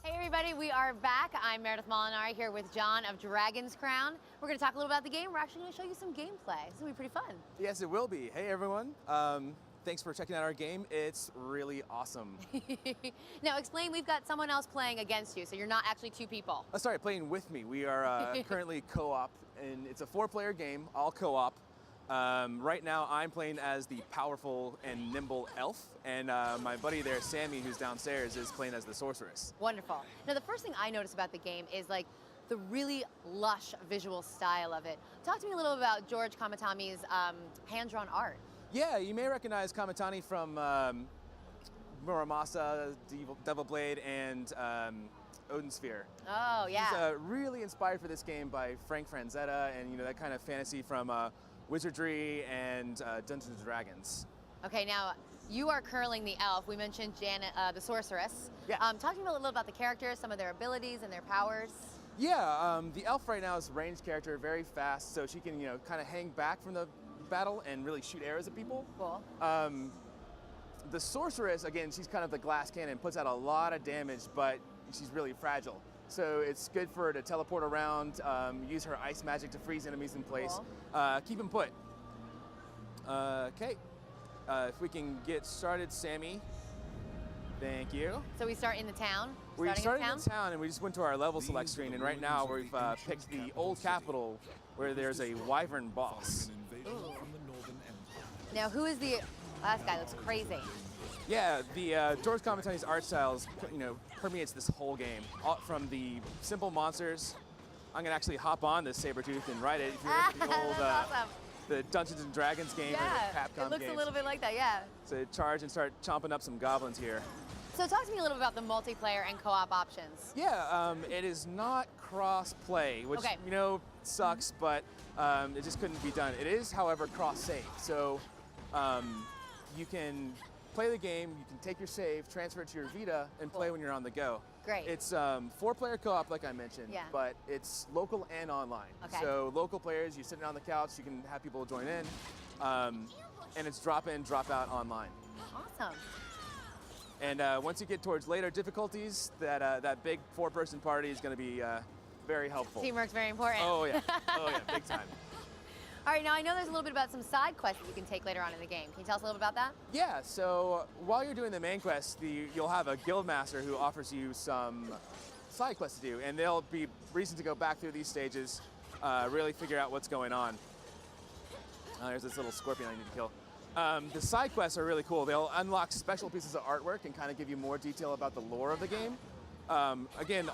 Hey everybody, we are back. I'm Meredith Molinari here with John of Dragon's Crown. We're going to talk a little about the game. We're actually going to show you some gameplay. It's going to be pretty fun. Yes, it will be. Hey everyone. Thanks for checking out our game. It's really awesome. Now explain, we've got someone else playing against you, so you're not actually two people. Oh, sorry, playing with me. We are currently co-op, and it's a 4-player game, all co-op. Right now I'm playing as the powerful and nimble elf, and my buddy there, Sammy, who's downstairs, is playing as the sorceress. Wonderful. Now the first thing I noticed about the game is like the really lush visual style of it. Talk to me a little about George Kamatami's hand-drawn art. Yeah, you may recognize Kamatani from Muramasa, Devil Blade, and Odin Sphere. Oh, yeah. He's really inspired for this game by Frank Franzetta and that kind of fantasy from wizardry and Dungeons and Dragons. Okay, now you are curling the elf. We mentioned Janet, the sorceress. Yeah. Talk to me a little about the characters, some of their abilities and their powers. Yeah, the elf right now is a ranged character, very fast, so she can kind of hang back from the battle and really shoot arrows at people. Cool. The sorceress, again, she's kind of the glass cannon, puts out a lot of damage, but she's really fragile. So it's good for her to teleport around, use her ice magic to freeze enemies in place, Cool. Keep them put. Okay, if we can get started, Sammy. Thank you. So we start in the town? We started in the town and we just went to our level select screen, and right now we've picked the old capital where there's a wyvern boss. Now who is the, last guy looks crazy. Yeah, the George Kamatani's art styles, permeates this whole game. All, from the simple monsters, I'm gonna actually hop on this Sabretooth and ride it. If you remember the old, awesome. the Dungeons and Dragons game or the Capcom it looks games. a little bit like that, yeah. So charge and start chomping up some goblins here. So talk to me a little about the multiplayer and co-op options. Yeah, it is not cross-play, which sucks, but it just couldn't be done. It is, however, cross-save. So you can play the game, you can take your save, transfer it to your Vita, and play when you're on the go. Great. It's 4-player co-op, like I mentioned, Yeah. but it's local and online. Okay. So local players, you're sitting on the couch, you can have people join in, and it's drop in, drop out online. Awesome. And once you get towards later difficulties, that big 4-person party is going to be very helpful. Teamwork's very important. Oh yeah, oh yeah, big time. All right, now I know there's a little bit about some side quests that you can take later on in the game. Can you tell us a little bit about that? Yeah, so while you're doing the main quest, you'll have a guild master who offers you some side quests to do, and there'll be reason to go back through these stages, really figure out what's going on. There's this little scorpion I need to kill. The side quests are really cool. They'll unlock special pieces of artwork and kind of give you more detail about the lore of the game. Again,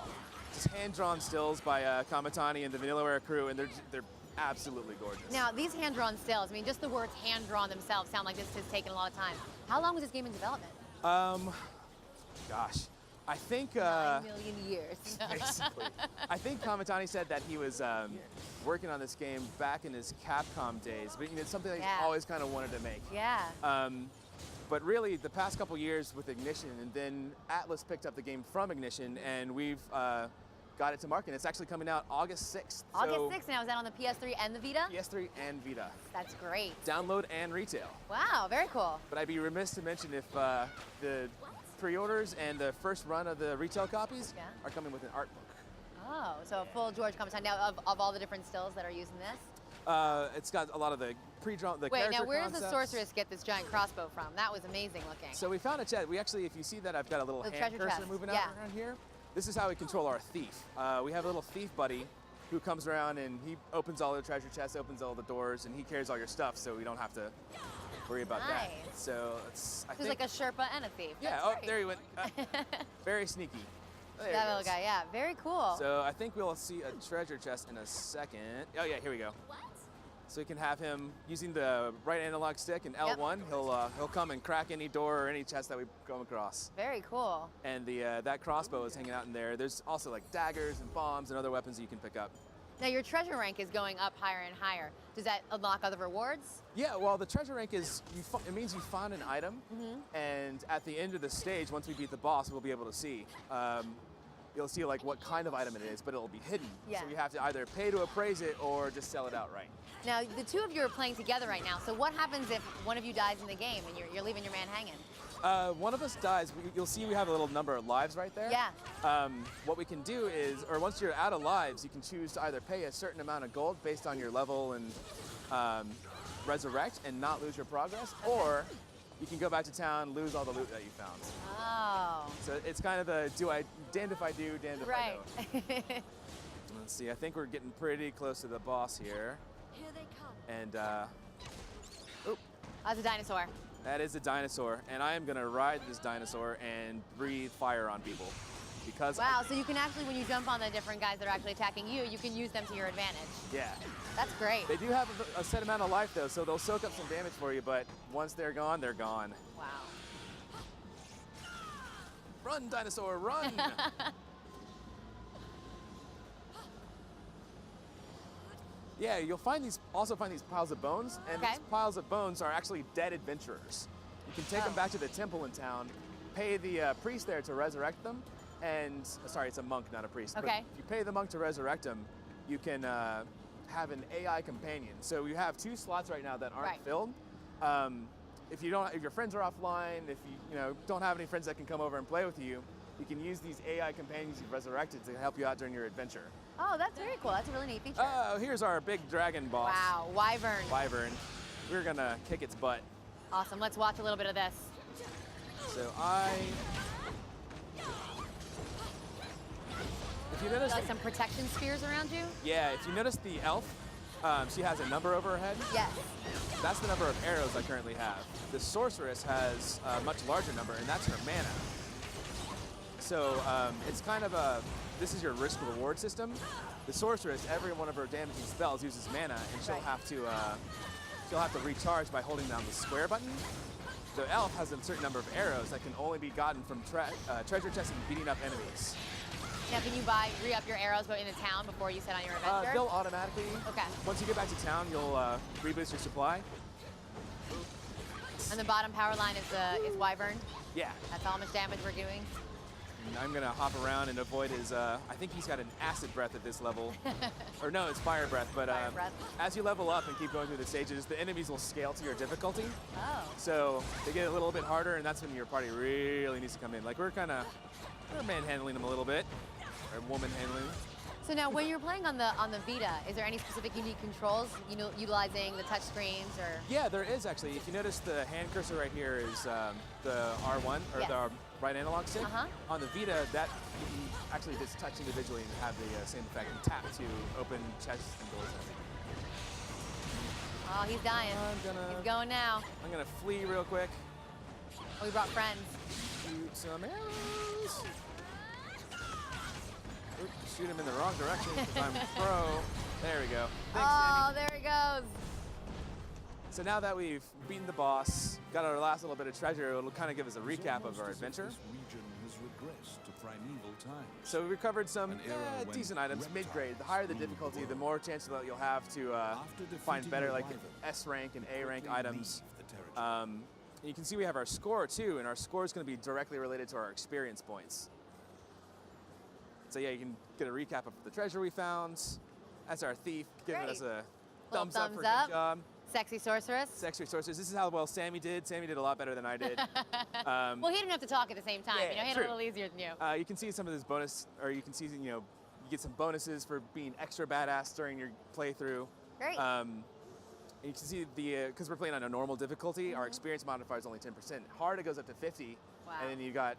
just hand-drawn stills by Kamatani and the Vanillaware crew, and they're absolutely gorgeous. Now, these hand-drawn stills, I mean, just the words hand-drawn themselves sound like this has taken a lot of time. How long was this game in development? Gosh, I think 9 million years. basically. I think Kamatani said that he was working on this game back in his Capcom days, but it's something that he's always kind of wanted to make. Yeah. But really, the past couple years with Ignition, and then Atlas picked up the game from Ignition, and we've got it to market. It's actually coming out August 6th. August 6th now, is that on the PS3 and the Vita? PS3 and Vita. That's great. Download and retail. Wow, very cool. But I'd be remiss to mention if the pre-orders and the first run of the retail copies are coming with an art book. Oh, so a full George Kamatani. Now, of all the different stills that are used in this? It's got a lot of the pre-drawn, the Wait, character now where concepts. does the sorceress get this giant crossbow from? That was amazing looking. So we found a chest. We actually, if you see that, I've got a little hand treasure cursor chest. moving out around here. This is how we control our thief. We have a little thief buddy who comes around and he opens all the treasure chests, opens all the doors, and he carries all your stuff, so we don't have to worry about that. So it's, I think, like a Sherpa and a thief. Yeah. That's great. There he went. Very sneaky. There That little guy, yeah, very cool. So I think we'll see a treasure chest in a second. Oh yeah, here we go. What? So we can have him using the right analog stick and L1. He'll come and crack any door or any chest that we come across. Very cool. And that crossbow is hanging out in there. There's also like daggers and bombs and other weapons that you can pick up. Now your treasure rank is going up higher and higher. Does that unlock other rewards? Yeah, well the treasure rank is, it means you found an item, and at the end of the stage, once we beat the boss, we'll be able to see. You'll see like what kind of item it is, but it'll be hidden. Yeah. So you have to either pay to appraise it or just sell it outright. Now the two of you are playing together right now, so what happens if one of you dies in the game and you're leaving your man hanging? One of us dies. You'll see we have a little number of lives right there. Yeah. What we can do is, or once you're out of lives, you can choose to either pay a certain amount of gold based on your level and resurrect and not lose your progress, or you can go back to town, lose all the loot that you found. Oh. So it's kind of the damned if I do, damned if I don't. Right. Let's see, I think we're getting pretty close to the boss here. Here they come. And, That's a dinosaur. that is a dinosaur. And I am gonna ride this dinosaur and breathe fire on people. Because, Wow, so you can actually, when you jump on the different guys that are actually attacking you, you can use them to your advantage. yeah. That's great. They do have a set amount of life though, so they'll soak up some damage for you, but once they're gone, they're gone. Wow. Run, dinosaur, run! Yeah, you'll also find these piles of bones, and Okay. these piles of bones are actually dead adventurers. You can take them back to the temple in town, pay the priest there to resurrect them, and, sorry, it's a monk, not a priest. Okay. But if you pay the monk to resurrect them, you can have an AI companion. So you have 2 slots right now that aren't Right. filled. If your friends are offline, if you don't have any friends that can come over and play with you, you can use these AI companions you've resurrected to help you out during your adventure. Oh, that's very cool. That's a really neat feature. Oh, here's our big dragon boss. Wow, Wyvern. Wyvern. We're gonna kick its butt. Awesome. Let's watch a little bit of this. So if you notice, Like some protection spheres around you? yeah, if you notice the elf, she has a number over her head. Yes. That's the number of arrows I currently have. The sorceress has a much larger number, and that's her mana. So it's kind of this is your risk reward system. The sorceress, every one of her damaging spells uses mana, and she'll Right. have to recharge by holding down the square button. The elf has a certain number of arrows that can only be gotten from treasure chests and beating up enemies. Now, can you re-up your arrows going into town before you set on your adventure? They'll automatically. Okay. Once you get back to town, you'll reboost your supply. And the bottom power line is Wyvern. Yeah. That's how much damage we're doing. And I'm gonna hop around and avoid his. I think he's got an acid breath at this level, or no, it's fire breath. But Fire breath. as you level up and keep going through the stages, the enemies will scale to your difficulty. Oh. So they get a little bit harder, and that's when your party really needs to come in. Like we're manhandling them a little bit, or woman handling. So now, when you're playing on the Vita, is there any specific unique controls, utilizing the touch screens or? Yeah, there is actually. If you notice, the hand cursor right here is the R1 or Yes. the right analog stick. Uh-huh. On the Vita, that you can actually just touch individually and have the same effect, and tap to open chests and doors. Oh, he's dying. He's going now. I'm gonna flee real quick. Oh, we brought friends. Shoot some arrows. Oops, shoot him in the wrong direction because I'm pro. There we go. Thanks, Oh, Sammy. there he goes. So now that we've beaten the boss, got our last little bit of treasure, it'll kind of give us a recap of our adventure. This region has regressed to primeval times. So we recovered some An era when decent items, reptiles mid-grade. The higher the ruled difficulty, the the world. more chance that you'll have to After find defeating better, the like wyvern, S rank and A rank quickly items. leave the territory. You can see we have our score too, and our score is going to be directly related to our experience points. So yeah, you can get a recap of the treasure we found. That's our thief giving Great. us a Little thumbs up for a thumbs good job. Sexy sorceress. Sexy sorceress. This is how well Sammy did. Sammy did a lot better than I did. Well, he didn't have to talk at the same time. yeah, He had true. a little easier than you. You can see some of this bonus, or you can see, you get some bonuses for being extra badass during your playthrough. Great. You can see because we're playing on a normal difficulty, our experience modifier is only 10%. Hard, it goes up to 50, Wow. and then you got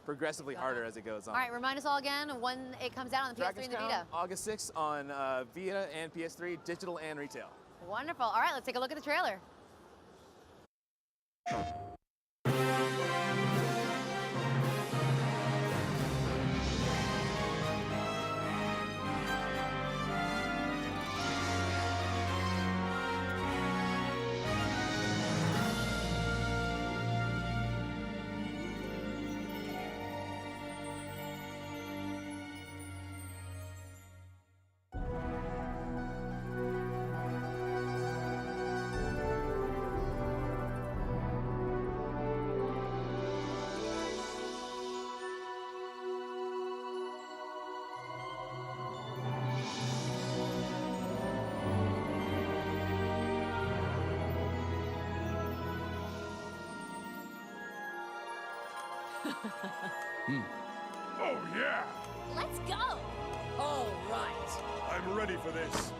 progressively harder as it goes on. All right, remind us all again when it comes out on the PS3 Dragon's and the Crown, Vita. August 6th on Vita and PS3, digital and retail. Wonderful. All right, let's take a look at the trailer. Oh, yeah! Let's go! All right. I'm ready for this.